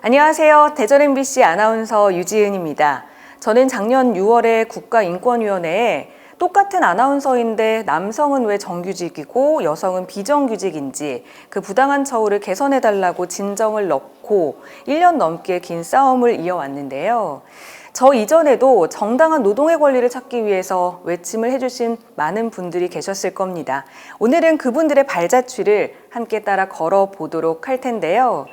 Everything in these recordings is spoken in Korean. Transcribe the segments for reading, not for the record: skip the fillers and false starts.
안녕하세요. 대전 MBC 아나운서 유지은입니다. 저는 작년 6월에 국가인권위원회에 똑같은 아나운서인데 남성은 왜 정규직이고 여성은 비정규직인지 그 부당한 처우를 개선해달라고 진정을 넣고 1년 넘게 긴 싸움을 이어왔는데요. 저 이전에도 정당한 노동의 권리를 찾기 위해서 외침을 해주신 많은 분들이 계셨을 겁니다. 오늘은 그분들의 발자취를 함께 따라 걸어보도록 할 텐데요.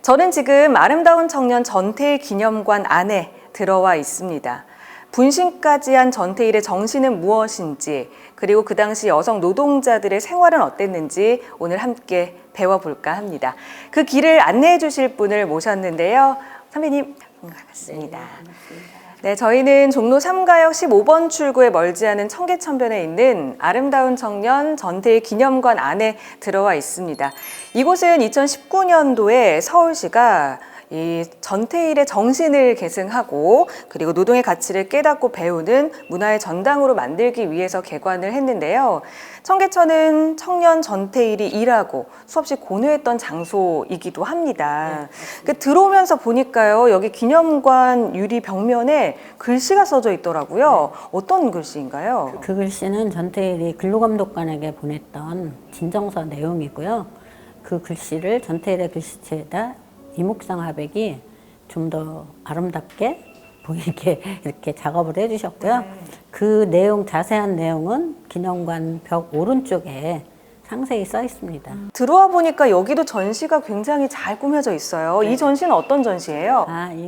저는 지금 아름다운 청년 전태일 기념관 안에 들어와 있습니다. 분신까지 한 전태일의 정신은 무엇인지, 그리고 그 당시 여성 노동자들의 생활은 어땠는지 오늘 함께 배워볼까 합니다. 그 길을 안내해 주실 분을 모셨는데요. 선배님, 반갑습니다. 네, 저희는 종로 3가역 15번 출구에 멀지 않은 청계천변에 있는 아름다운 청년 전태일 기념관 안에 들어와 있습니다. 이곳은 2019년도에 서울시가 이 전태일의 정신을 계승하고 그리고 노동의 가치를 깨닫고 배우는 문화의 전당으로 만들기 위해서 개관을 했는데요. 청계천은 청년 전태일이 일하고 수없이 고뇌했던 장소이기도 합니다. 들어오면서 보니까요, 여기 기념관 유리 벽면에 글씨가 써져 있더라고요. 어떤 글씨인가요? 그 글씨는 전태일이 근로감독관에게 보냈던 진정서 내용이고요. 그 글씨를 전태일의 글씨체에다 이목상 화백이 좀 더 아름답게 보이게 이렇게 작업을 해주셨고요. 그 내용, 자세한 내용은 기념관 벽 오른쪽에 상세히 써 있습니다. 들어와 보니까 여기도 전시가 굉장히 잘 꾸며져 있어요. 이 전시는 어떤 전시예요?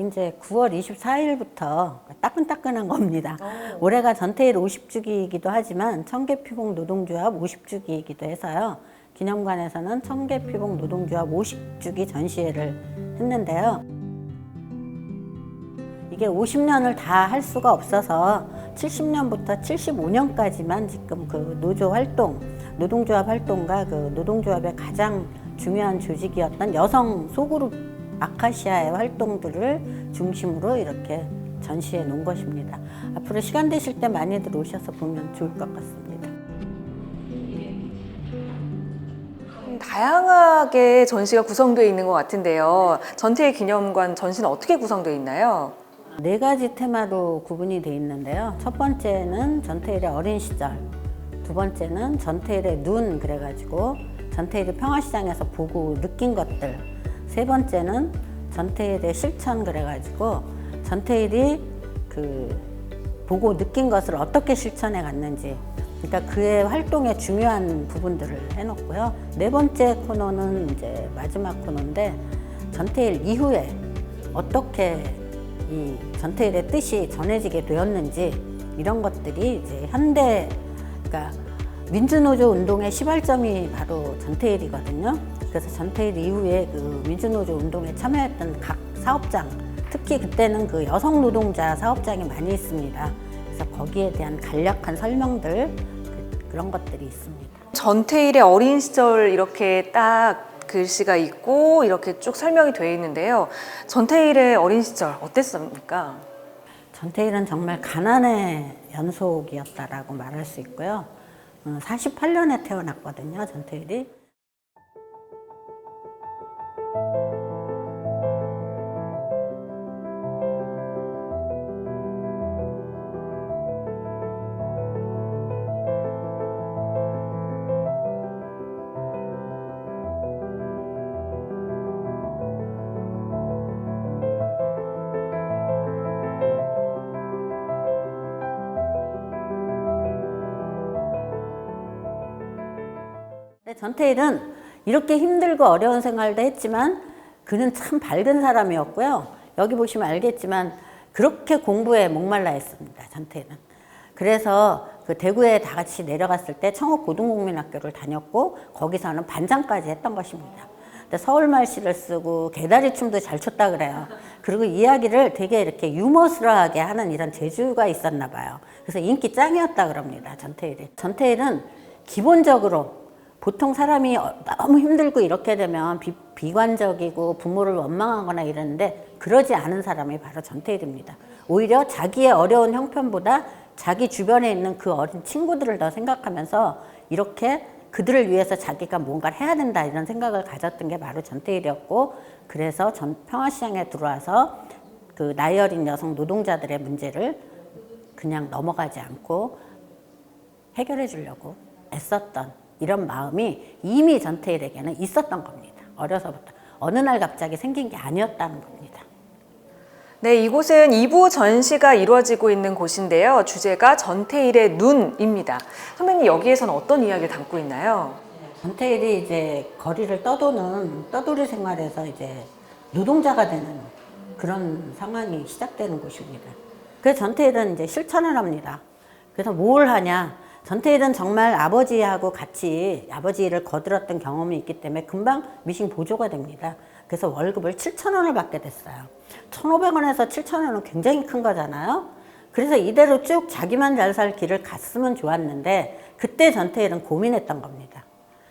이제 9월 24일부터 따끈따끈한 겁니다. 올해가 전태일 50주기이기도 하지만 청계피복 노동조합 50주기이기도 해서요. 기념관에서는 청계피복 노동조합 50주기 전시회를 했는데요. 이게 50년을 다 할 수가 없어서 70년부터 75년까지만 지금 그 노조 활동, 노동조합 활동과 그 노동조합의 가장 중요한 조직이었던 여성 소그룹 아카시아의 활동들을 중심으로 이렇게 전시해 놓은 것입니다. 앞으로 시간 되실 때 많이들 오셔서 보면 좋을 것 같습니다. 다양하게 전시가 구성되어 있는 것 같은데요. 전태일 기념관 전시는 어떻게 구성되어 있나요? 4가지 테마로 구분이 되어 있는데요. 첫 번째는 전태일의 어린 시절, 두 번째는 전태일의 눈 그래가지고 전태일이 평화시장에서 보고 느낀 것들, 세 번째는 전태일의 실천 그래가지고 전태일이 그 보고 느낀 것을 어떻게 실천해 갔는지, 그러니까 그의 활동의 중요한 부분들을 해놓고요. 네 번째 코너는 이제 마지막 코너인데 전태일 이후에 어떻게 이 전태일의 뜻이 전해지게 되었는지 이런 것들이 이제 현대, 그러니까 민주노조 운동의 시발점이 바로 전태일이거든요. 그래서 전태일 이후에 그 민주노조 운동에 참여했던 각 사업장, 특히 그때는 그 여성 노동자 사업장이 많이 있습니다. 그래서 거기에 대한 간략한 설명들, 그런 것들이 있습니다. 전태일의 어린 시절 이렇게 딱 글씨가 있고 이렇게 쭉 설명이 되어 있는데요. 전태일의 어린 시절 어땠습니까? 전태일은 정말 가난의 연속이었다라고 말할 수 있고요. 48년에 태어났거든요, 전태일이. 전태일은 이렇게 힘들고 어려운 생활도 했지만 그는 참 밝은 사람이었고요. 여기 보시면 알겠지만 그렇게 공부에 목말라 했습니다, 전태일은. 그래서 그 대구에 다 같이 내려갔을 때 청옥고등국민학교를 다녔고 거기서는 반장까지 했던 것입니다. 근데 서울말씨를 쓰고 개다리춤도 잘 췄다 그래요. 그리고 이야기를 되게 이렇게 유머스러하게 하는 이런 재주가 있었나 봐요. 그래서 인기 짱이었다 그럽니다, 전태일이. 전태일은 기본적으로 보통 사람이 너무 힘들고 이렇게 되면 비관적이고 부모를 원망하거나 이러는데 그러지 않은 사람이 바로 전태일입니다. 오히려 자기의 어려운 형편보다 자기 주변에 있는 그 어린 친구들을 더 생각하면서 이렇게 그들을 위해서 자기가 뭔가를 해야 된다 이런 생각을 가졌던 게 바로 전태일이었고, 그래서 평화시장에 들어와서 그 나이 어린 여성 노동자들의 문제를 그냥 넘어가지 않고 해결해 주려고 애썼던 이런 마음이 이미 전태일에게는 있었던 겁니다. 어려서부터. 어느 날 갑자기 생긴 게 아니었다는 겁니다. 네, 이곳은 2부 전시가 이루어지고 있는 곳인데요. 주제가 전태일의 눈입니다. 선배님, 여기에서는 어떤 이야기를 담고 있나요? 전태일이 이제 거리를 떠도는 떠돌이 생활에서 이제 노동자가 되는 그런 상황이 시작되는 곳입니다. 그래서 전태일은 이제 실천을 합니다. 그래서 뭘 하냐? 전태일은 정말 아버지하고 같이 아버지 일을 거들었던 경험이 있기 때문에 금방 미싱 보조가 됩니다. 그래서 월급을 7,000원을 받게 됐어요. 1,500원에서 7,000원은 굉장히 큰 거잖아요. 그래서 이대로 쭉 자기만 잘 살 길을 갔으면 좋았는데, 그때 전태일은 고민했던 겁니다.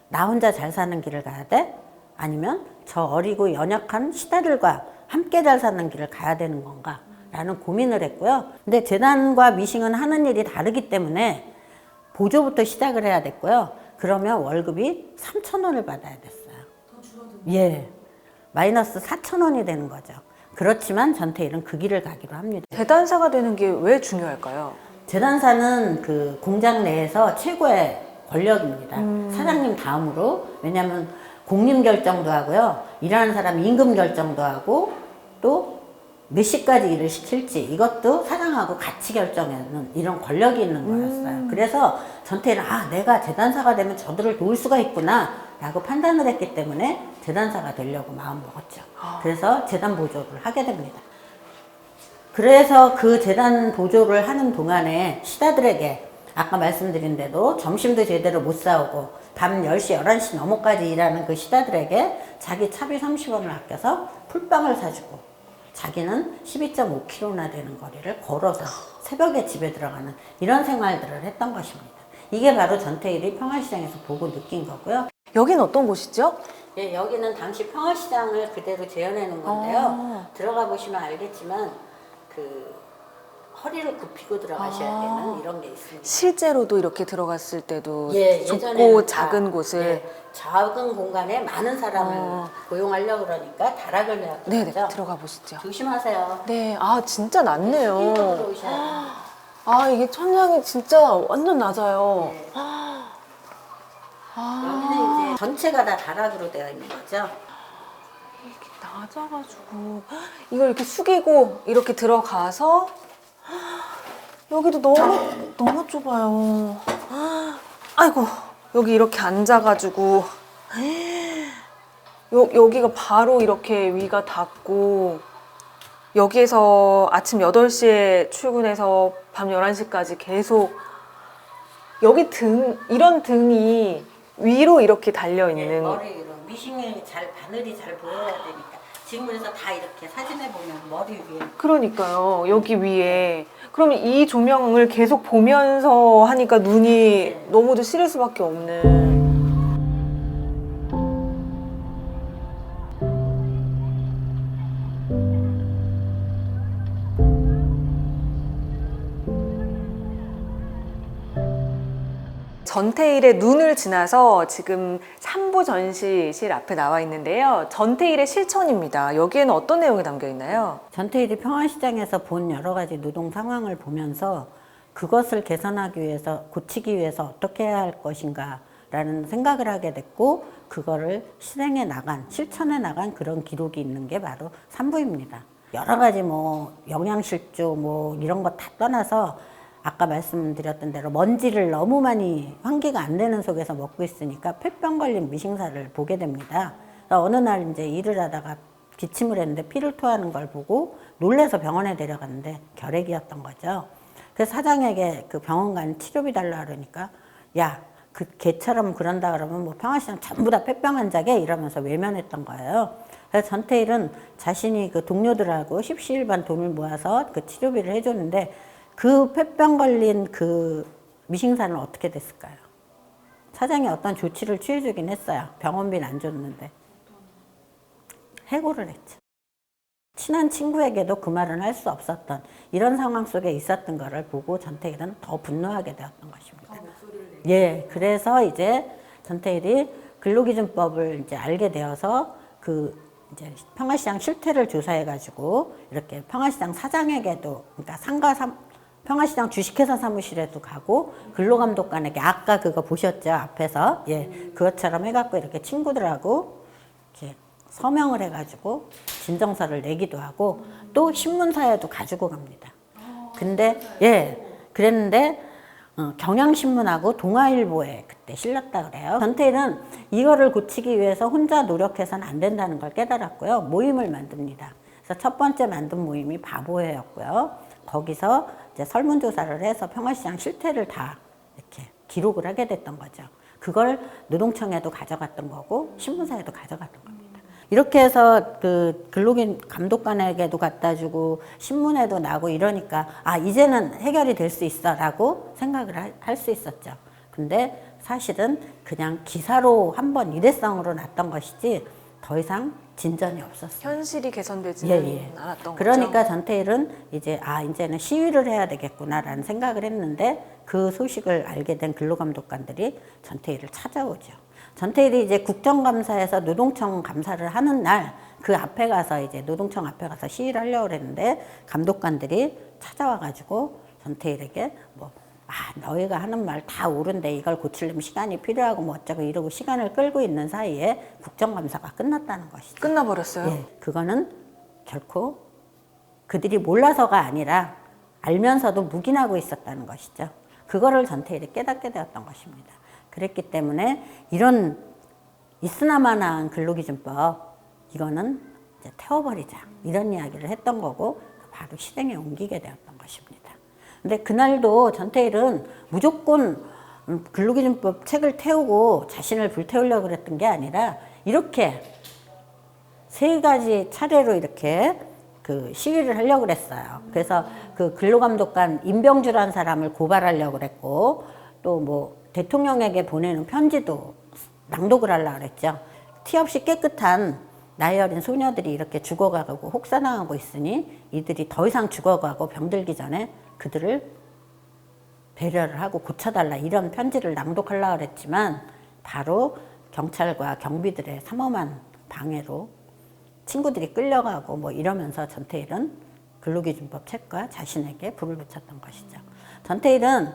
나 혼자 잘 사는 길을 가야 돼? 아니면 저 어리고 연약한 시대들과 함께 잘 사는 길을 가야 되는 건가? 라는 고민을 했고요. 근데 재단과 미싱은 하는 일이 다르기 때문에 보조부터 시작을 해야 됐고요. 그러면 월급이 3,000원을 받아야 됐어요. 더 줄어드네요. 예. 마이너스 4,000원이 되는 거죠. 그렇지만 전태일은 그 길을 가기로 합니다. 재단사가 되는 게 왜 중요할까요? 재단사는 그 공장 내에서 최고의 권력입니다. 사장님 다음으로. 왜냐하면 공림 결정도 하고요. 일하는 사람 임금 결정도 하고, 또 몇 시까지 일을 시킬지 이것도 사장하고 같이 결정하는 이런 권력이 있는 거였어요. 그래서 전태일은 내가 재단사가 되면 저들을 도울 수가 있구나 라고 판단을 했기 때문에 재단사가 되려고 마음먹었죠. 그래서 재단 보조를 하게 됩니다. 그래서 그 재단 보조를 하는 동안에 시다들에게 아까 말씀드린 대로 점심도 제대로 못 싸우고 밤 10시, 11시 넘어까지 일하는 그 시다들에게 자기 차비 30원을 아껴서 풀빵을 사주고, 자기는 12.5km나 되는 거리를 걸어서 새벽에 집에 들어가는 이런 생활들을 했던 것입니다. 이게 바로 전태일이 평화시장에서 보고 느낀 거고요. 여긴 어떤 곳이죠? 예, 여기는 당시 평화시장을 그대로 재현해 놓은 건데요. 들어가 보시면 알겠지만 그 허리를 굽히고 들어가셔야 되는 이런 게 있습니다. 실제로도 이렇게 들어갔을 때도 좁고 예전에는 작은 곳을 작은 공간에 많은 사람을 고용하려고 그러니까 다락을 내었던 네, 거죠. 들어가 보시죠. 조심하세요. 네, 진짜 낮네요. 스피커 들어오셔야 이게 천장이 진짜 완전 낮아요. 네. 여기는 이제 전체가 다 다락으로 되어 있는 거죠. 이렇게 낮아가지고 이걸 이렇게 숙이고 이렇게 들어가서 여기도 너무 좁아요. 아이고, 여기 이렇게 앉아가지고 여기가 바로 이렇게 위가 닿고, 여기에서 아침 8시에 출근해서 밤 11시까지 계속 여기 이런 등이 위로 이렇게 달려있는. 머리 위로 미싱이 바늘이 잘 보여야 되니까. 지금 그래서 다 이렇게 사진에 보면 머리 위에. 그러니까요. 여기 위에. 그러면 이 조명을 계속 보면서 하니까 눈이 너무도 시릴 수밖에 없는. 전태일의 눈을 지나서 지금 3부 전시실 앞에 나와 있는데요. 전태일의 실천입니다. 여기에는 어떤 내용이 담겨 있나요? 전태일이 평화시장에서 본 여러 가지 노동 상황을 보면서 그것을 개선하기 위해서, 고치기 위해서 어떻게 해야 할 것인가 라는 생각을 하게 됐고, 그거를 실행해 나간, 실천해 나간 그런 기록이 있는 게 바로 3부입니다. 여러 가지 영양실조 이런 거 다 떠나서 아까 말씀드렸던 대로 먼지를 너무 많이 환기가 안 되는 속에서 먹고 있으니까 폐병 걸린 미싱사를 보게 됩니다. 어느 날 이제 일을 하다가 기침을 했는데 피를 토하는 걸 보고 놀래서 병원에 데려갔는데 결핵이었던 거죠. 그래서 사장에게 그 병원 간 치료비 달라 그러니까, 야, 그 걔처럼 그런다 그러면 평화시장 전부 다 폐병 환자게 이러면서 외면했던 거예요. 그래서 전태일은 자신이 그 동료들하고 십시일반 돈을 모아서 그 치료비를 해줬는데, 그 폐병 걸린 그 미싱사는 어떻게 됐을까요? 사장이 어떤 조치를 취해주긴 했어요. 병원비는 안 줬는데. 해고를 했죠. 친한 친구에게도 그 말은 할 수 없었던 이런 상황 속에 있었던 거를 보고 전태일은 더 분노하게 되었던 것입니다. 예, 그래서 이제 전태일이 근로기준법을 이제 알게 되어서 그 이제 평화시장 실태를 조사해가지고 이렇게 평화시장 사장에게도, 그러니까 평화시장 주식회사 사무실에도 가고 근로감독관에게, 아까 그거 보셨죠 앞에서, 예, 그것처럼 해갖고 이렇게 친구들하고 이렇게 서명을 해가지고 진정서를 내기도 하고 또 신문사에도 가지고 갑니다. 근데 예, 그랬는데 경향신문하고 동아일보에 그때 실렸다 그래요. 전태일은 이거를 고치기 위해서 혼자 노력해서는 안 된다는 걸 깨달았고요. 모임을 만듭니다. 그래서 첫 번째 만든 모임이 바보회였고요. 거기서 이제 설문조사를 해서 평화시장 실태를 다 이렇게 기록을 하게 됐던 거죠. 그걸 노동청에도 가져갔던 거고 신문사에도 가져갔던 겁니다. 이렇게 해서 그 근로감독관에게도 갖다 주고 신문에도 나고 이러니까 아, 이제는 해결이 될 수 있어 라고 생각을 할 수 있었죠. 근데 사실은 그냥 기사로 한번 일회성으로 났던 것이지 더 이상 진전이 없었어요. 현실이 개선되지는 예. 않았던 그러니까 거죠. 전태일은 이제 이제는 시위를 해야 되겠구나라는 생각을 했는데 그 소식을 알게 된 근로감독관들이 전태일을 찾아오죠. 전태일이 이제 국정감사에서 노동청 감사를 하는 날 그 앞에 가서 이제 노동청 앞에 가서 시위를 하려고 했는데 감독관들이 찾아와가지고 전태일에게 뭐 너희가 하는 말 다 옳은데 이걸 고치려면 시간이 필요하고 뭐 어쩌고 이러고 시간을 끌고 있는 사이에 국정감사가 끝났다는 것이죠. 끝나버렸어요. 예, 그거는 결코 그들이 몰라서가 아니라 알면서도 묵인하고 있었다는 것이죠. 그거를 전태일이 깨닫게 되었던 것입니다. 그랬기 때문에 이런 있으나마나한 근로기준법 이거는 이제 태워버리자 이런 이야기를 했던 거고 바로 실행에 옮기게 되었던 것입니다. 근데 그날도 전태일은 무조건 근로기준법 책을 태우고 자신을 불태우려고 그랬던 게 아니라 이렇게 3가지 차례로 이렇게 그 시위를 하려고 그랬어요. 그래서 그 근로감독관 임병주라는 사람을 고발하려고 그랬고 또 뭐 대통령에게 보내는 편지도 낭독을 하려고 그랬죠. 티 없이 깨끗한 나이 어린 소녀들이 이렇게 죽어가고 혹사당하고 있으니 이들이 더 이상 죽어가고 병들기 전에 그들을 배려를 하고 고쳐달라 이런 편지를 낭독하려고 그랬지만 바로 경찰과 경비들의 삼엄한 방해로 친구들이 끌려가고 뭐 이러면서 전태일은 근로기준법 책과 자신에게 불을 붙였던 것이죠. 전태일은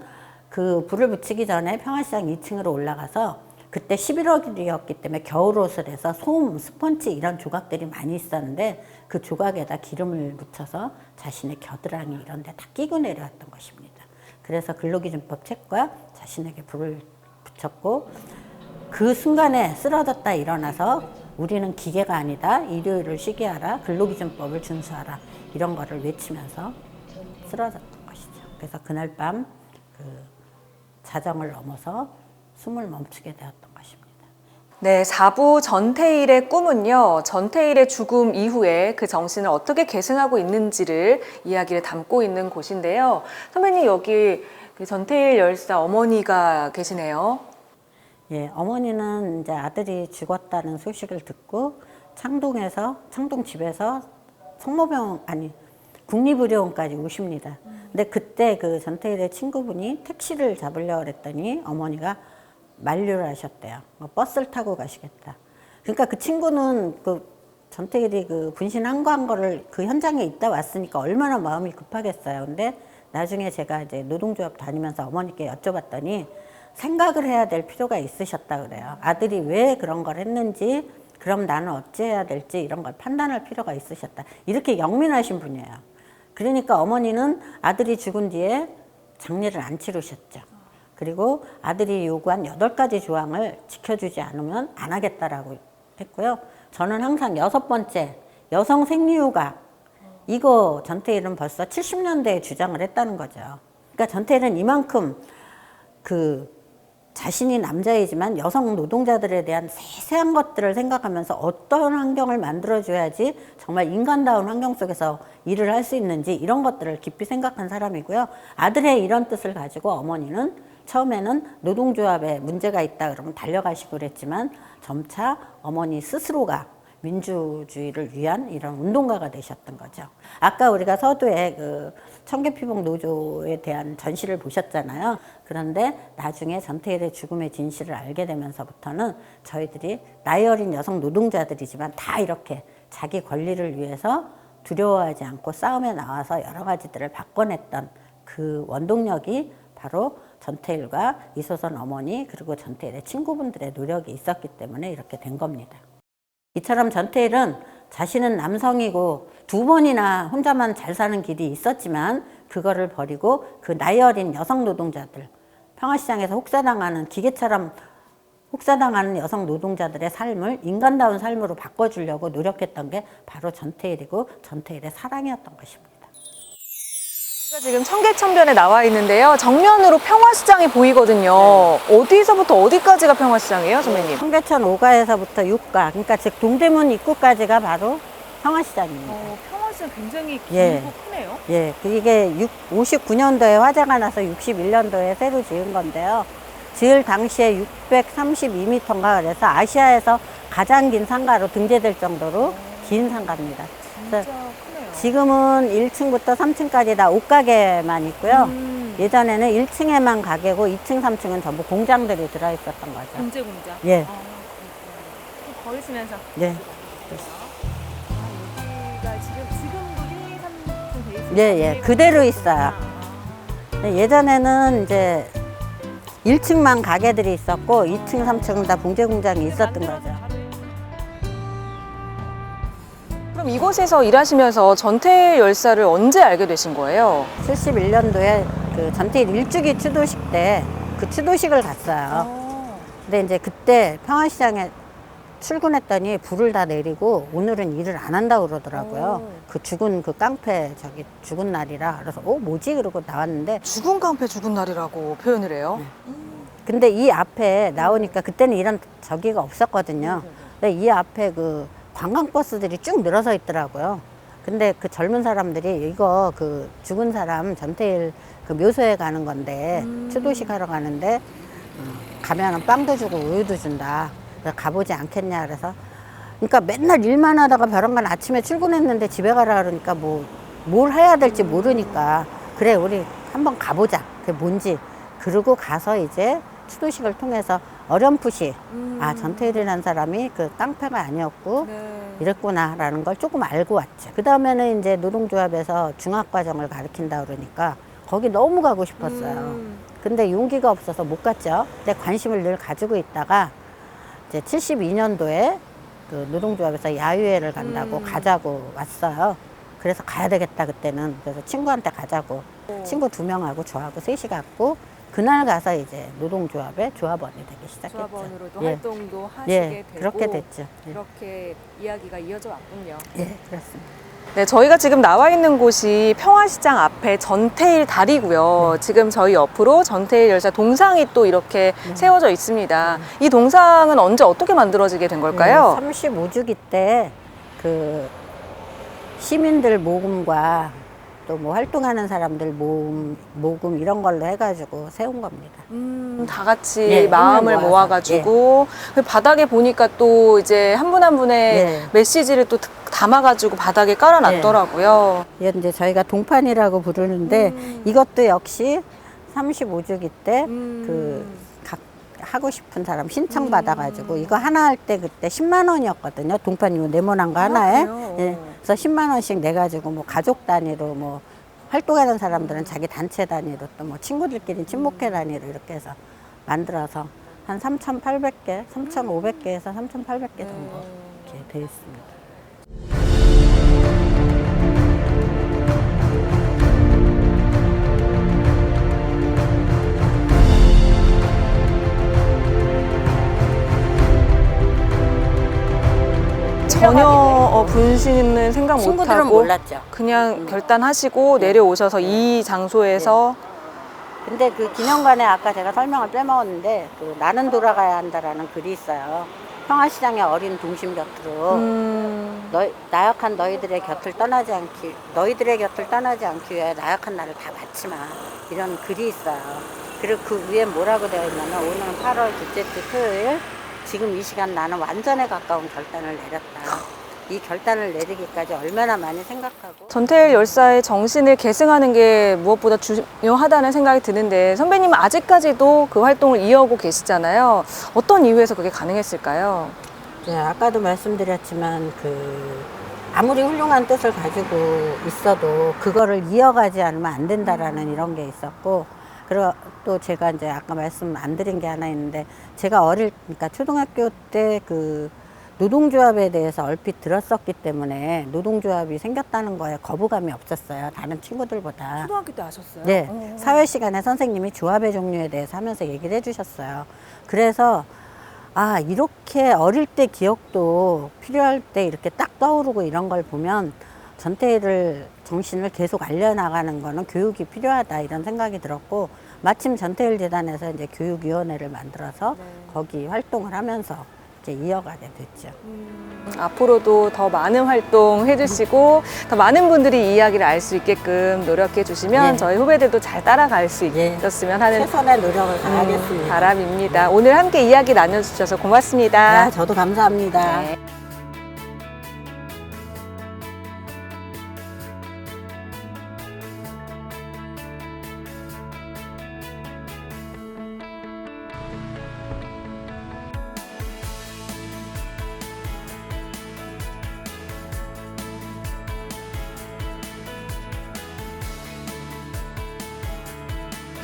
그 불을 붙이기 전에 평화시장 2층으로 올라가서 그때 11월이었기 때문에 겨울옷을 해서 솜, 스펀지 이런 조각들이 많이 있었는데 그 조각에다 기름을 묻혀서 자신의 겨드랑이 이런 데 다 끼고 내려왔던 것입니다. 그래서 근로기준법 책과 자신에게 불을 붙였고 그 순간에 쓰러졌다 일어나서 우리는 기계가 아니다. 일요일을 쉬게 하라. 근로기준법을 준수하라. 이런 거를 외치면서 쓰러졌던 것이죠. 그래서 그날 밤 그 자정을 넘어서 숨을 멈추게 되었던 것입니다. 네, 4부 전태일의 꿈은요, 전태일의 죽음 이후에 그 정신을 어떻게 계승하고 있는지를 이야기를 담고 있는 곳인데요. 선배님, 여기 그 전태일 열사 어머니가 계시네요. 예, 어머니는 이제 아들이 죽었다는 소식을 듣고 창동 집에서 국립의료원까지 오십니다. 근데 그때 그 전태일의 친구분이 택시를 잡으려고 그랬더니 어머니가 만류를 하셨대요. 버스를 타고 가시겠다. 그러니까 그 친구는 그 전태일이 그 분신 항거한 거를 그 현장에 있다 왔으니까 얼마나 마음이 급하겠어요. 근데 나중에 제가 이제 노동조합 다니면서 어머니께 여쭤봤더니 생각을 해야 될 필요가 있으셨다 그래요. 아들이 왜 그런 걸 했는지, 그럼 나는 어찌해야 될지 이런 걸 판단할 필요가 있으셨다. 이렇게 영민하신 분이에요. 그러니까 어머니는 아들이 죽은 뒤에 장례를 안 치르셨죠. 그리고 아들이 요구한 8가지 조항을 지켜주지 않으면 안 하겠다라고 했고요. 저는 항상 6번째 여성 생리휴가, 이거 전태일은 벌써 70년대에 주장을 했다는 거죠. 그러니까 전태일은 이만큼 그 자신이 남자이지만 여성 노동자들에 대한 세세한 것들을 생각하면서 어떤 환경을 만들어줘야지 정말 인간다운 환경 속에서 일을 할 수 있는지 이런 것들을 깊이 생각한 사람이고요. 아들의 이런 뜻을 가지고 어머니는 처음에는 노동조합에 문제가 있다 그러면 달려가시고 그랬지만 점차 어머니 스스로가 민주주의를 위한 이런 운동가가 되셨던 거죠. 아까 우리가 서두에 그 청계피복 노조에 대한 전시를 보셨잖아요. 그런데 나중에 전태일의 죽음의 진실을 알게 되면서부터는 저희들이 나이 어린 여성 노동자들이지만 다 이렇게 자기 권리를 위해서 두려워하지 않고 싸움에 나와서 여러 가지들을 바꿔냈던 그 원동력이 바로 전태일과 이소선 어머니 그리고 전태일의 친구분들의 노력이 있었기 때문에 이렇게 된 겁니다. 이처럼 전태일은 자신은 남성이고 두 번이나 혼자만 잘 사는 길이 있었지만 그거를 버리고 그 나이 어린 여성 노동자들, 평화시장에서 혹사당하는 기계처럼 혹사당하는 여성 노동자들의 삶을 인간다운 삶으로 바꿔주려고 노력했던 게 바로 전태일이고 전태일의 사랑이었던 것입니다. 제가 지금 청계천변에 나와 있는데요. 정면으로 평화시장이 보이거든요. 어디서부터 어디까지가 평화시장이에요, 선배님? 청계천 5가에서부터 6가, 그러니까 즉 동대문 입구까지가 바로 평화시장입니다. 평화시장 굉장히 길고 예. 크네요. 예, 이게 59년도에 화재가 나서 61년도에 새로 지은 건데요. 지을 당시에 632m인가 그래서 아시아에서 가장 긴 상가로 등재될 정도로 긴 상가입니다. 진짜 크네요. 지금은 1층부터 3층까지 다 옷가게만 있고요. 예전에는 1층에만 가게고 2층, 3층은 전부 공장들이 들어있었던 거죠. 공제 공장? 예. 걸으시면서. 네. 여기가 지금도 1, 2, 3층 돼 있어요? 예, 예. 그대로 있어요. 예전에는 이제 1층만 가게들이 있었고 2층, 3층은 다 봉제 공장이 있었던 거죠. 그럼 이곳에서 일하시면서 전태일 열사를 언제 알게 되신 거예요? 71년도에 그 전태일 1주기 추도식 때 그 추도식을 갔어요. 근데 이제 그때 평화시장에 출근했더니 불을 다 내리고 오늘은 일을 안 한다고 그러더라고요. 그 죽은 그 깡패 저기 죽은 날이라 그래서 뭐지? 그러고 나왔는데 죽은 깡패 죽은 날이라고 표현을 해요? 근데 이 앞에 나오니까 그때는 이런 저기가 없었거든요. 근데 이 앞에 그 관광버스들이 쭉 늘어서 있더라고요. 근데 그 젊은 사람들이 이거 그 죽은 사람 전태일 그 묘소에 가는 건데 추도식 하러 가는데 가면은 빵도 주고 우유도 준다. 그래서 가보지 않겠냐 그래서 그러니까 맨날 일만 하다가 벼랑간 아침에 출근했는데 집에 가라 그러니까 뭘 해야 될지 모르니까 그래 우리 한번 가보자. 그게 뭔지 그러고 가서 이제 추도식을 통해서 어렴풋이 아 전태일이라는 사람이 그 깡패가 아니었고 이랬구나라는 걸 조금 알고 왔죠. 그 다음에는 이제 노동조합에서 중학과정을 가르친다 그러니까 거기 너무 가고 싶었어요. 근데 용기가 없어서 못 갔죠. 근데 관심을 늘 가지고 있다가 이제 72년도에 그 노동조합에서 야유회를 간다고 가자고 왔어요. 그래서 가야 되겠다 그때는. 그래서 친구한테 가자고. 친구 2명하고 저하고 셋이 갔고 그날 가서 이제 노동조합의 조합원이 되기 시작했죠. 조합원으로도 예. 활동도 하시게 예, 되고 그렇게 됐죠. 예. 이렇게 이야기가 이어져 왔군요. 예, 그렇습니다. 네, 저희가 지금 나와 있는 곳이 평화시장 앞에 전태일 다리고요. 지금 저희 옆으로 전태일 열사 동상이 또 이렇게 세워져 있습니다. 이 동상은 언제 어떻게 만들어지게 된 걸까요? 35주기 때 그 시민들 모금과 또 뭐 활동하는 사람들 모금 이런 걸로 해가지고 세운 겁니다. 다 같이 예, 마음을 힘을 모아서. 모아가지고 그 바닥에 보니까 또 이제 한 분 한 분의 예. 메시지를 또 담아가지고 바닥에 깔아놨더라고요. 이게 이제 저희가 동판이라고 부르는데 이것도 역시 35주기 때 그 하고 싶은 사람 신청 받아가지고 이거 하나 할 때 그때 10만 원이었거든요. 동판 이거 네모난 거 하나에. 그래요? 예. 그래서 10만 원씩 내가지고 뭐 가족 단위로 뭐 활동하는 사람들은 자기 단체 단위로 또 뭐 친구들끼리 친목회 단위로 이렇게 해서 만들어서 한 3,800개, 3,500개에서 3,800개 정도 이렇게 돼 있습니다. 전혀 분신은 생각 친구들은 못하고 몰랐죠. 그냥 결단하시고 내려오셔서 이 장소에서 근데 그 기념관에 아까 제가 설명을 빼먹었는데 그 나는 돌아가야 한다라는 글이 있어요. 평화시장의 어린 동심 곁으로 나약한 너희들의 곁을 떠나지 않기 위해 나약한 나를 다 받지 마. 이런 글이 있어요. 그리고 그 위에 뭐라고 되어 있냐면 오늘은 8월 둘째 주 토요일 지금 이 시간 나는 완전에 가까운 결단을 내렸다. 이 결단을 내리기까지 얼마나 많이 생각하고. 전태일 열사의 정신을 계승하는 게 무엇보다 중요하다는 생각이 드는데 선배님은 아직까지도 그 활동을 이어오고 계시잖아요. 어떤 이유에서 그게 가능했을까요? 네, 아까도 말씀드렸지만 아무리 훌륭한 뜻을 가지고 있어도 그거를 이어가지 않으면 안 된다라는 이런 게 있었고, 그리고 또 제가 이제 아까 말씀 안 드린 게 하나 있는데, 제가 그러니까 초등학교 때 노동조합에 대해서 얼핏 들었었기 때문에 노동조합이 생겼다는 거에 거부감이 없었어요. 다른 친구들보다. 초등학교 때 아셨어요? 네. 사회 시간에 선생님이 조합의 종류에 대해서 하면서 얘기를 해주셨어요. 그래서 이렇게 어릴 때 기억도 필요할 때 이렇게 딱 떠오르고 이런 걸 보면 전태일을 정신을 계속 알려나가는 거는 교육이 필요하다 이런 생각이 들었고, 마침 전태일 재단에서 이제 교육위원회를 만들어서 거기 활동을 하면서 이제 이어가게 됐죠. 앞으로도 더 많은 활동 해주시고 더 많은 분들이 이 이야기를 알 수 있게끔 노력해 주시면 네. 저희 후배들도 잘 따라갈 수 예. 있었으면 하는 최선의 노력을 다하겠습니다. 바람입니다. 오늘 함께 이야기 나눠주셔서 고맙습니다. 저도 감사합니다. 네.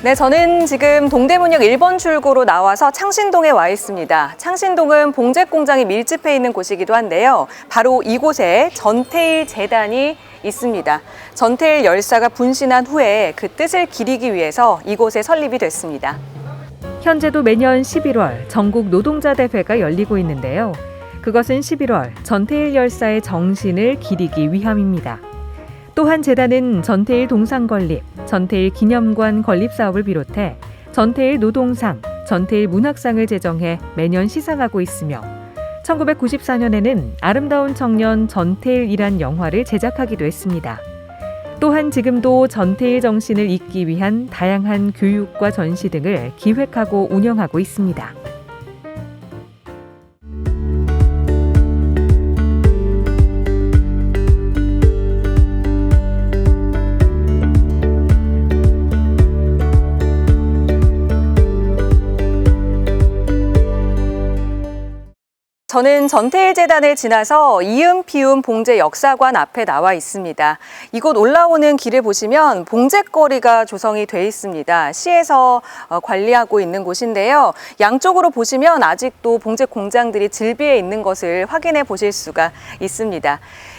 네, 저는 지금 동대문역 1번 출구로 나와서 창신동에 와 있습니다. 창신동은 봉제 공장이 밀집해 있는 곳이기도 한데요. 바로 이곳에 전태일 재단이 있습니다. 전태일 열사가 분신한 후에 그 뜻을 기리기 위해서 이곳에 설립이 됐습니다. 현재도 매년 11월 전국 노동자 대회가 열리고 있는데요. 그것은 11월 전태일 열사의 정신을 기리기 위함입니다. 또한 재단은 전태일 동상 건립, 전태일 기념관 건립 사업을 비롯해 전태일 노동상, 전태일 문학상을 제정해 매년 시상하고 있으며 1994년에는 아름다운 청년 전태일이란 영화를 제작하기도 했습니다. 또한 지금도 전태일 정신을 잇기 위한 다양한 교육과 전시 등을 기획하고 운영하고 있습니다. 저는 전태일 재단을 지나서 이음피움 봉제 역사관 앞에 나와 있습니다. 이곳 올라오는 길을 보시면 봉제거리가 조성이 돼 있습니다. 시에서 관리하고 있는 곳인데요. 양쪽으로 보시면 아직도 봉제 공장들이 즐비해 있는 것을 확인해 보실 수가 있습니다.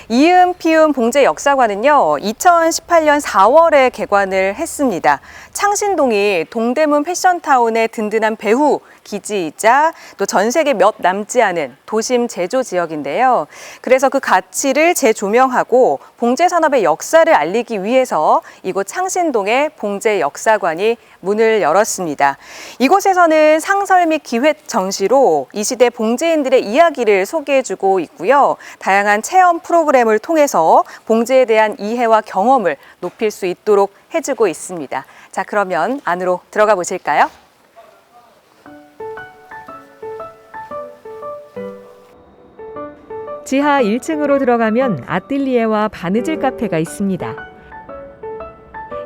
이음피움 봉제 역사관은요, 2018년 4월에 개관을 했습니다. 창신동이 동대문 패션타운의 든든한 배후 기지이자 또 전 세계 몇 남지 않은 도심 제조 지역인데요. 그래서 그 가치를 재조명하고 봉제 산업의 역사를 알리기 위해서 이곳 창신동에 봉제 역사관이 문을 열었습니다. 이곳에서는 상설 및 기획 전시로 이 시대 봉제인들의 이야기를 소개해주고 있고요. 다양한 체험 프로그램을 통해서 봉제에 대한 이해와 경험을 높일 수 있도록 해주고 있습니다. 자, 그러면 안으로 들어가 보실까요? 지하 1층으로 들어가면 아뜰리에와 바느질 카페가 있습니다.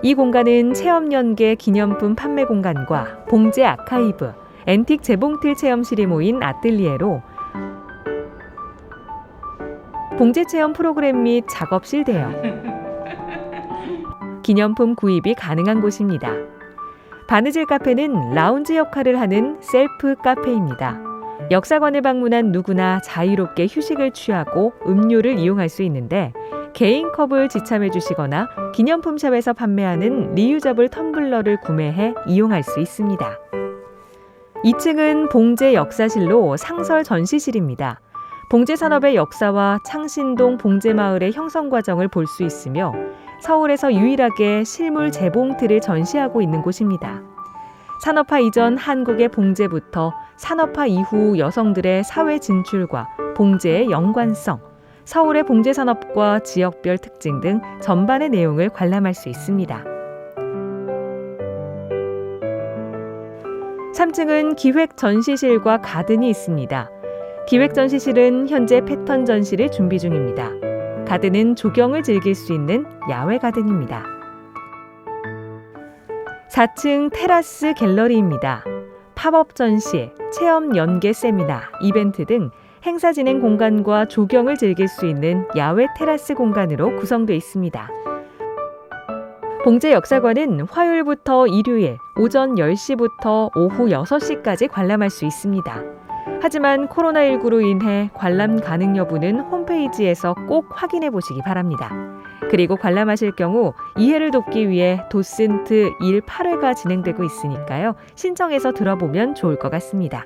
이 공간은 체험 연계 기념품 판매 공간과 봉제 아카이브, 앤틱 재봉틀 체험실이 모인 아뜰리에로 봉제 체험 프로그램 및 작업실 대여, 기념품 구입이 가능한 곳입니다. 바느질 카페는 라운지 역할을 하는 셀프 카페입니다. 역사관을 방문한 누구나 자유롭게 휴식을 취하고 음료를 이용할 수 있는데 개인 컵을 지참해 주시거나 기념품샵에서 판매하는 리유저블 텀블러를 구매해 이용할 수 있습니다. 2층은 봉제 역사실로 상설 전시실입니다. 봉제 산업의 역사와 창신동 봉제마을의 형성 과정을 볼 수 있으며 서울에서 유일하게 실물 재봉틀을 전시하고 있는 곳입니다. 산업화 이전 한국의 봉제부터 산업화 이후 여성들의 사회 진출과 봉제의 연관성, 서울의 봉제 산업과 지역별 특징 등 전반의 내용을 관람할 수 있습니다. 3층은 기획 전시실과 가든이 있습니다. 기획전시실은 현재 패턴 전시를 준비 중입니다. 가든은 조경을 즐길 수 있는 야외 가든입니다. 4층 테라스 갤러리입니다. 팝업 전시, 체험 연계 세미나, 이벤트 등 행사 진행 공간과 조경을 즐길 수 있는 야외 테라스 공간으로 구성되어 있습니다. 봉제 역사관은 화요일부터 일요일 오전 10시부터 오후 6시까지 관람할 수 있습니다. 하지만 코로나19로 인해 관람 가능 여부는 홈페이지에서 꼭 확인해 보시기 바랍니다. 그리고 관람하실 경우 이해를 돕기 위해 도슨트 8회가 진행되고 있으니까요. 신청해서 들어보면 좋을 것 같습니다.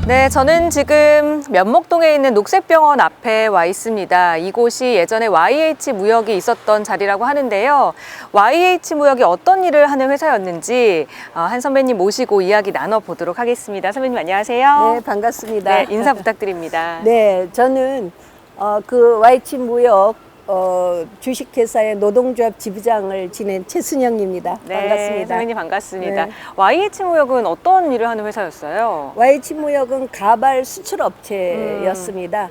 네, 저는 지금 면목동에 있는 녹색병원 앞에 와 있습니다. 이곳이 예전에 YH 무역이 있었던 자리라고 하는데요. YH 무역이 어떤 일을 하는 회사였는지 한 선배님 모시고 이야기 나눠보도록 하겠습니다. 선배님 안녕하세요. 네, 반갑습니다. 네, 인사 부탁드립니다. 네, 저는 그 YH 무역 주식회사의 노동조합 지부장을 지낸 최순영입니다. 네, 반갑습니다. 선배님 반갑습니다. 네. YH 무역은 어떤 일을 하는 회사였어요? YH 무역은 가발 수출업체였습니다.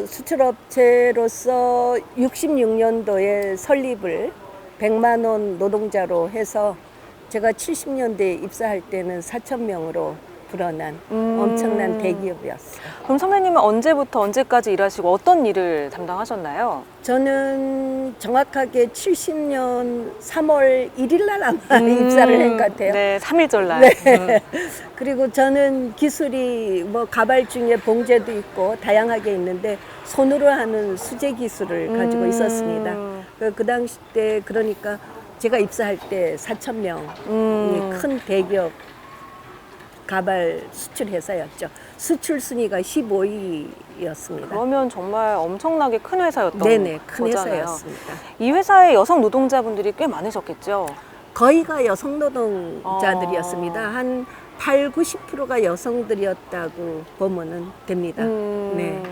수출업체로서 66년도에 설립을 100만 원 노동자로 해서 제가 70년대에 입사할 때는 4,000명으로 불어난 엄청난 대기업이었어요. 그럼 선배님은 언제부터 언제까지 일하시고 어떤 일을 담당하셨나요? 저는 정확하게 70년 3월 1일 날 아마 입사를 한 것 같아요. 네, 3일절 날. 네. 그리고 저는 기술이 뭐 가발 중에 봉제도 있고 다양하게 있는데 손으로 하는 수제 기술을 가지고 있었습니다. 그 당시 때 그러니까 제가 입사할 때 4,000명이 큰 대기업 가발 수출 회사였죠. 수출 순위가 15위였습니다. 그러면 정말 엄청나게 큰 회사였던 네네, 큰 거잖아요. 회사였습니다. 이 회사에 여성 노동자분들이 꽤 많으셨겠죠? 거의가 여성 노동자들이었습니다. 한 8, 90%가 여성들이었다고 보면은 됩니다. 네.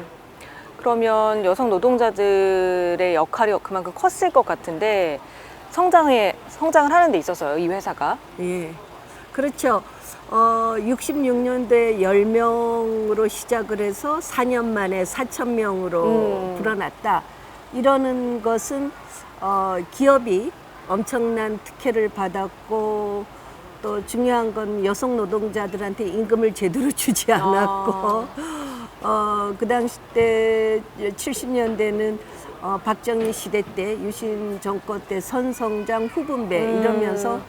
그러면 여성 노동자들의 역할이 그만큼 컸을 것 같은데 성장을 하는 데 있어서요, 이 회사가? 예. 그렇죠. 66년도에 10명으로 시작을 해서 4년 만에 4,000명으로 불어났다. 이러는 것은 기업이 엄청난 특혜를 받았고 또 중요한 건 여성 노동자들한테 임금을 제대로 주지 않았고 그 당시 때 70년대는 박정희 시대 때 유신 정권 때 선성장 후분배 이러면서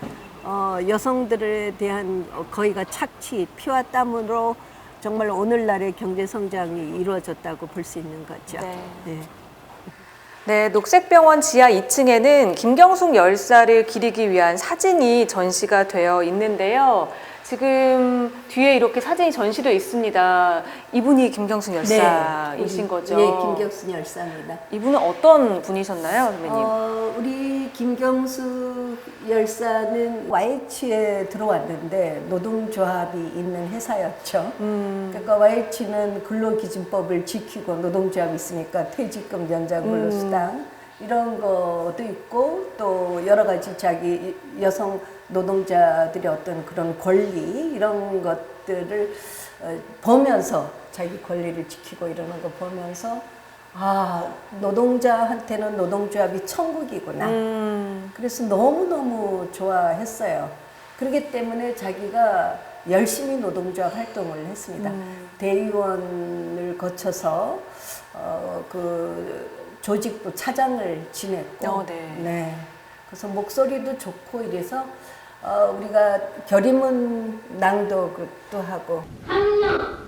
여성들에 대한 거의가 착취, 피와 땀으로 정말 오늘날의 경제 성장이 이루어졌다고 볼 수 있는 거죠. 네. 네. 네, 녹색병원 지하 2층에는 김경숙 열사를 기리기 위한 사진이 전시가 되어 있는데요. 지금 뒤에 이렇게 사진이 전시되어 있습니다. 이분이 김경숙 열사이신 거죠? 네, 김경숙 열사입니다. 이분은 어떤 분이셨나요, 선배님? 우리 김경숙 열사는 YH에 들어왔는데 노동조합이 있는 회사였죠. 그러니까 YH는 근로기준법을 지키고 노동조합이 있으니까 퇴직금, 연장 근로수당 이런 것도 있고 또 여러 가지 자기 여성 노동자들의 어떤 그런 권리 이런 것들을 보면서 자기 권리를 지키고 이러는 거 보면서 노동자한테는 노동조합이 천국이구나. 그래서 너무너무 좋아했어요. 그렇기 때문에 자기가 열심히 노동조합 활동을 했습니다. 대의원을 거쳐서 그 조직부 차장을 지냈고 네. 그래서 목소리도 좋고 이래서 우리가 결의문 낭독도 하고 하나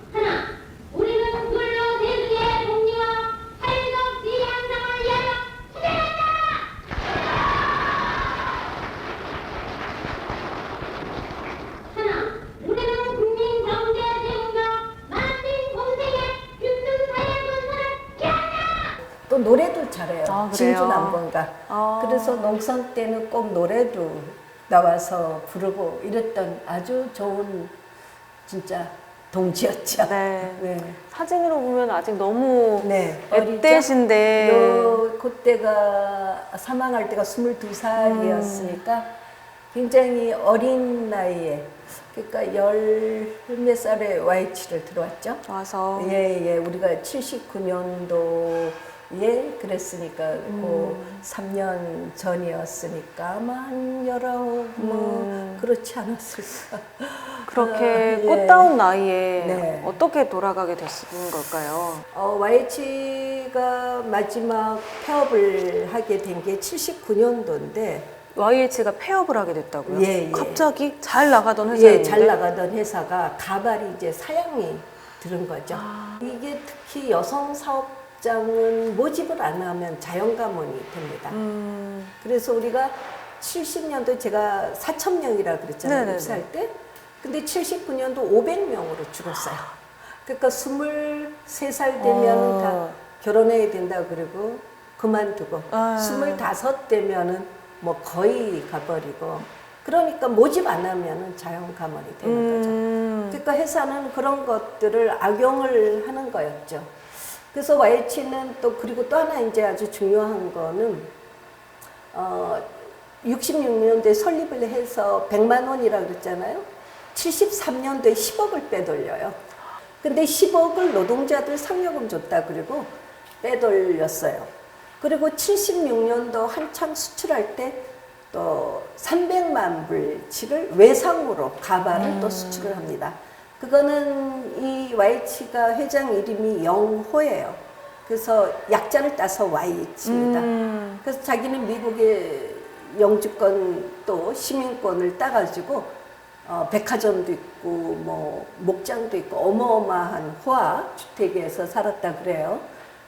우리는 근로 대중의 복리와 사회적 지위 향상을 위하여 투쟁한다. 하나 우리는 국민 경제 대응과 만민 공생의 균등 사회 건설을 기한다. 또 노래도 잘해요. 그래요? 진주남건가. 그래서 농성 때는 꼭 노래도 나와서 부르고 이랬던 아주 좋은 진짜 동지였죠. 네. 네. 사진으로 보면 아직 너무 네. 앳되신데. 그때가 사망할 때가 22살이었으니까 굉장히 어린 나이에, 그러니까 열 몇 살에 YH를 들어왔죠. 와서. 예, 우리가 79년도에 그랬으니까 그 3년 전이었으니까 아마 한 19, 뭐 그렇지 않았을까. 그렇게 예. 꽃다운 나이에 네. 어떻게 돌아가게 되는 걸까요? YH가 마지막 폐업을 하게 된 게 79년도인데 YH가 폐업을 하게 됐다고요? 예, 예. 갑자기 잘 나가던 회사였는데? 예, 잘 나가던 회사가 가발이 이제 사양이 들은 거죠. 이게 특히 여성 사업장은 모집을 안 하면 자연감원이 됩니다. 그래서 우리가 70년도 제가 4,000명이라 그랬잖아요. 네네네. 입사할 때. 근데 79년도 500명으로 줄었어요. 그러니까 23살 되면 다 결혼해야 된다 그러고 그만두고 25 되면은 뭐 거의 가버리고, 그러니까 모집 안 하면은 자연감원이 되는 거죠. 그러니까 회사는 그런 것들을 악용을 하는 거였죠. 그래서 YH는 또, 그리고 또 하나 이제 아주 중요한 거는 66년도에 설립을 해서 100만 원이라고 그랬잖아요. 73년도에 10억을 빼돌려요. 근데 10억을 노동자들 상여금 줬다 그리고 빼돌렸어요. 그리고 76년도 한참 수출할 때 또 300만 불치를 외상으로 가발을 또 수출을 합니다. 그거는 이 YH가 회장 이름이 영호예요. 그래서 약자를 따서 YH입니다. 그래서 자기는 미국의 영주권 또 시민권을 따가지고 백화점도 있고 뭐 목장도 있고 어마어마한 호화 주택에서 살았다 그래요.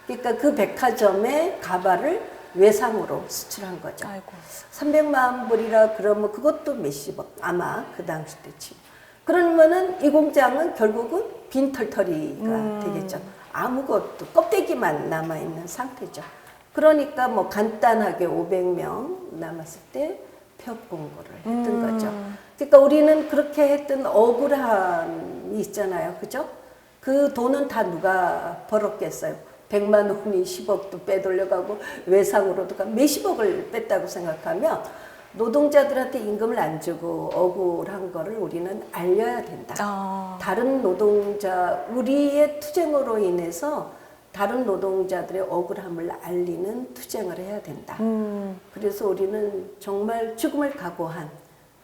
그러니까 그 백화점에 가발을 외상으로 수출한 거죠. 아이고. 300만 불이라 그러면 그것도 몇십억 아마 그 당시 때 치고. 그러면은 이 공장은 결국은 빈털터리가 되겠죠. 아무것도 껍데기만 남아있는 상태죠. 그러니까 뭐 간단하게 500명 남았을 때 폐업 공고를 했던 거죠. 그러니까 우리는 그렇게 했던 억울함이 있잖아요. 그죠? 그 돈은 다 누가 벌었겠어요? 100만 원이 10억도 빼돌려가고 외상으로도 몇십억을 뺐다고 생각하면 노동자들한테 임금을 안 주고 억울한 거를 우리는 알려야 된다. 다른 노동자, 우리의 투쟁으로 인해서 다른 노동자들의 억울함을 알리는 투쟁을 해야 된다. 그래서 우리는 정말 죽음을 각오한,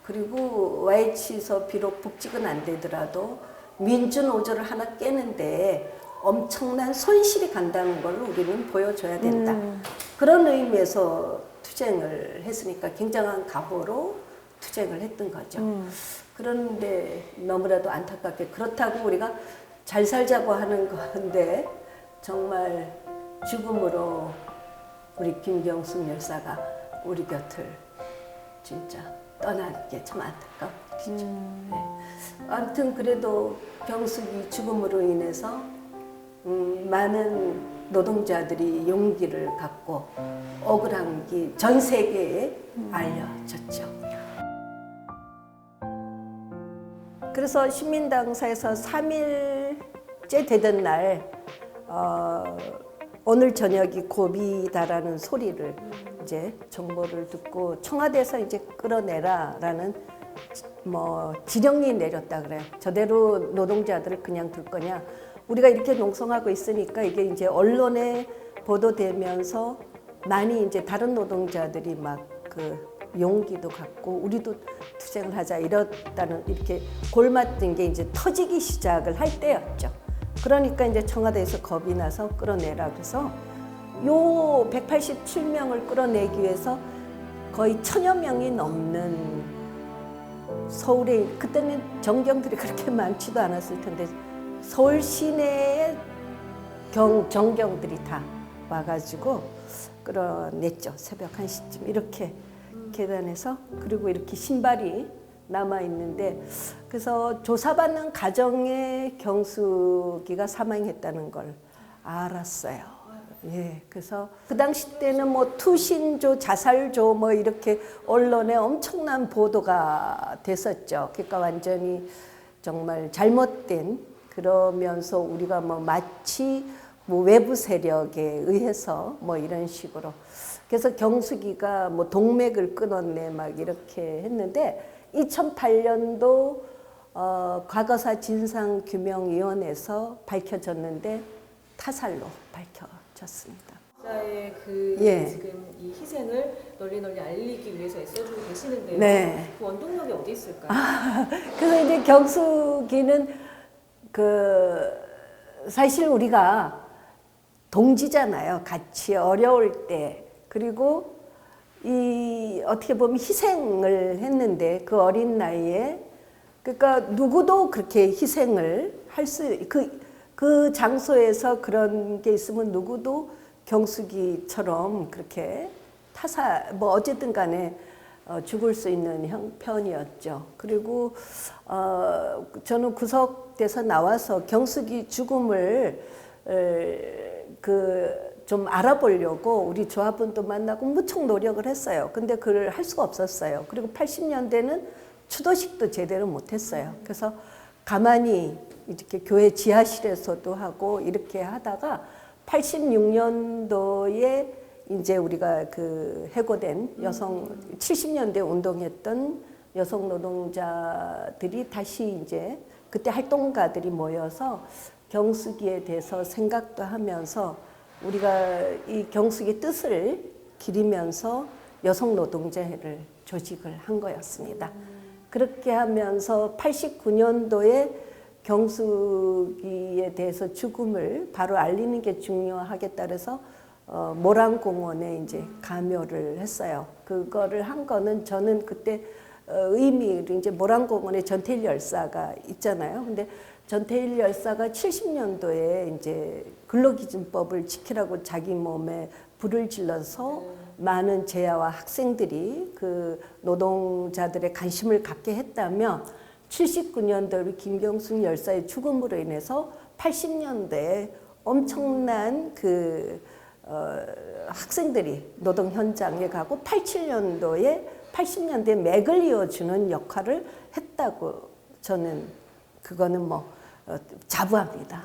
그리고 YH에서 비록 복직은 안 되더라도 민주노조를 하나 깨는데 엄청난 손실이 간다는 걸 우리는 보여줘야 된다. 그런 의미에서 투쟁을 했으니까 굉장한 각오로 투쟁을 했던 거죠. 그런데 너무나도 안타깝게, 그렇다고 우리가 잘 살자고 하는 건데 정말 죽음으로 우리 김경숙 열사가 우리 곁을 진짜 떠나는 게 참 안타까운 일이죠. 네. 아무튼 그래도 경숙이 죽음으로 인해서 많은 노동자들이 용기를 갖고 억울한 게 전 세계에 알려졌죠. 그래서 신민당사에서 3일째 되던 날 오늘 저녁이 고비다라는 소리를 이제 정보를 듣고 청와대에서 이제 끌어내라라는 뭐 지령이 내렸다 그래요. 저대로 노동자들을 그냥 둘 거냐? 우리가 이렇게 농성하고 있으니까 이게 이제 언론에 보도되면서 많이 이제 다른 노동자들이 막 그 용기도 갖고 우리도 투쟁을 하자 이렇다는, 이렇게 골맞던 게 이제 터지기 시작을 할 때였죠. 그러니까 이제 청와대에서 겁이 나서 끌어내라 그래서 요 187명을 끌어내기 위해서 거의 1000여 명이 넘는 서울에, 그때는 정경들이 그렇게 많지도 않았을 텐데 서울 시내에 정경들이 다 와가지고 끌어냈죠. 새벽 1시쯤 이렇게 계단에서. 그리고 이렇게 신발이 남아있는데, 그래서 조사받는 가정에 경숙이가 사망했다는 걸 알았어요. 예, 그래서 그 당시 때는 뭐 투신조, 자살조 뭐 이렇게 언론에 엄청난 보도가 됐었죠. 그러니까 완전히 정말 잘못된 그러면서 우리가 뭐 마치 뭐 외부 세력에 의해서 뭐 이런 식으로 그래서 경숙이가 뭐 동맥을 끊었네 막 이렇게 했는데 2008년도 과거사 진상규명위원회에서 밝혀졌는데 타살로 밝혀졌습니다. 자의 그 예. 지금 이 희생을 널리 알리기 위해서 애써주고 계시는데요. 네. 그 원동력이 어디 있을까요? 그래서 이제 경숙이는 사실 우리가 동지잖아요. 같이 어려울 때. 그리고 어떻게 보면 희생을 했는데 그 어린 나이에 그러니까 누구도 그렇게 희생을 할 그 장소에서 그런 게 있으면 누구도 경숙이처럼 그렇게 뭐 어쨌든 간에 죽을 수 있는 형편이었죠. 그리고 저는 구속돼서 나와서 경숙이 죽음을 좀 알아보려고 우리 조합원도 만나고 무척 노력을 했어요. 근데 그걸 할 수가 없었어요. 그리고 80년대는 추도식도 제대로 못했어요. 그래서 가만히 이렇게 교회 지하실에서도 하고 이렇게 하다가 86년도에 이제 우리가 해고된 70년대 운동했던 여성 노동자들이 다시 이제 그때 활동가들이 모여서 경숙이에 대해서 생각도 하면서 우리가 이 경숙의 뜻을 기리면서 여성 노동자회를 조직을 한 거였습니다. 그렇게 하면서 89년도에 경숙이에 대해서 죽음을 바로 알리는 게 중요하겠다 그래서 모란공원에 이제 감요를 했어요. 그거를 한 거는 저는 그때 의미를 이제 모란공원에 전태일 열사가 있잖아요. 근데 전태일 열사가 70년도에 이제 근로기준법을 지키라고 자기 몸에 불을 질러서 많은 제야와 학생들이 그 노동자들의 관심을 갖게 했다며 79년도 우리 김경숙 열사의 죽음으로 인해서 80년대에 엄청난 학생들이 노동 현장에 가고 80년대에 맥을 이어주는 역할을 했다고 저는 그거는 뭐 자부합니다.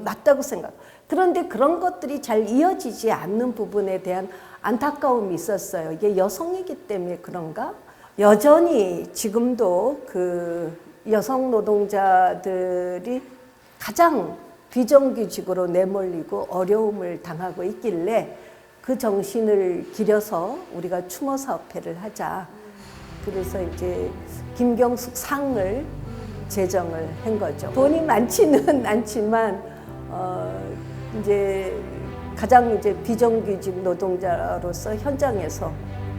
맞다고 생각. 그런데 그런 것들이 잘 이어지지 않는 부분에 대한 안타까움이 있었어요. 이게 여성이기 때문에 그런가? 여전히 지금도 여성 노동자들이 가장 비정규직으로 내몰리고 어려움을 당하고 있길래 그 정신을 기려서 우리가 추모사업회를 하자. 그래서 이제 김경숙 상을 제정을 한 거죠. 돈이 많지는 않지만 이제 가장 이제 비정규직 노동자로서 현장에서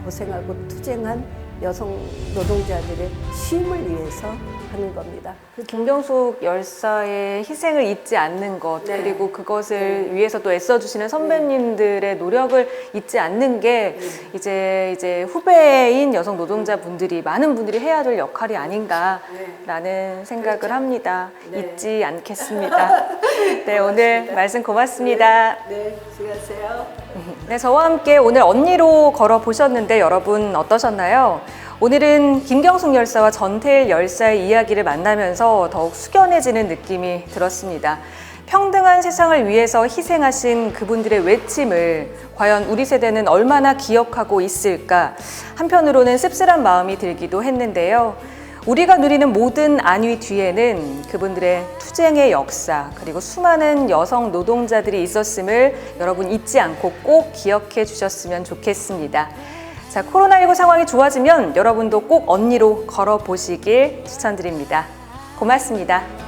고생하고 투쟁한 여성 노동자들의 쉼을 위해서 하는 겁니다. 김경숙 열사의 희생을 잊지 않는 것 네. 그리고 그것을 위해서 또 애써주시는 선배님들의 노력을 잊지 않는 게 이제 후배인 여성 노동자분들이 많은 분들이 해야 될 역할이 아닌가라는 생각을 합니다. 잊지 않겠습니다. 네, 오늘 말씀 고맙습니다. 네, 수고하세요. 네, 저와 함께 오늘 언니로 걸어보셨는데 여러분 어떠셨나요? 오늘은 김경숙 열사와 전태일 열사의 이야기를 만나면서 더욱 숙연해지는 느낌이 들었습니다. 평등한 세상을 위해서 희생하신 그분들의 외침을 과연 우리 세대는 얼마나 기억하고 있을까? 한편으로는 씁쓸한 마음이 들기도 했는데요. 우리가 누리는 모든 안위 뒤에는 그분들의 투쟁의 역사 그리고 수많은 여성 노동자들이 있었음을 여러분 잊지 않고 꼭 기억해 주셨으면 좋겠습니다. 자, 코로나19 상황이 좋아지면 여러분도 꼭 언니로 걸어보시길 추천드립니다. 고맙습니다.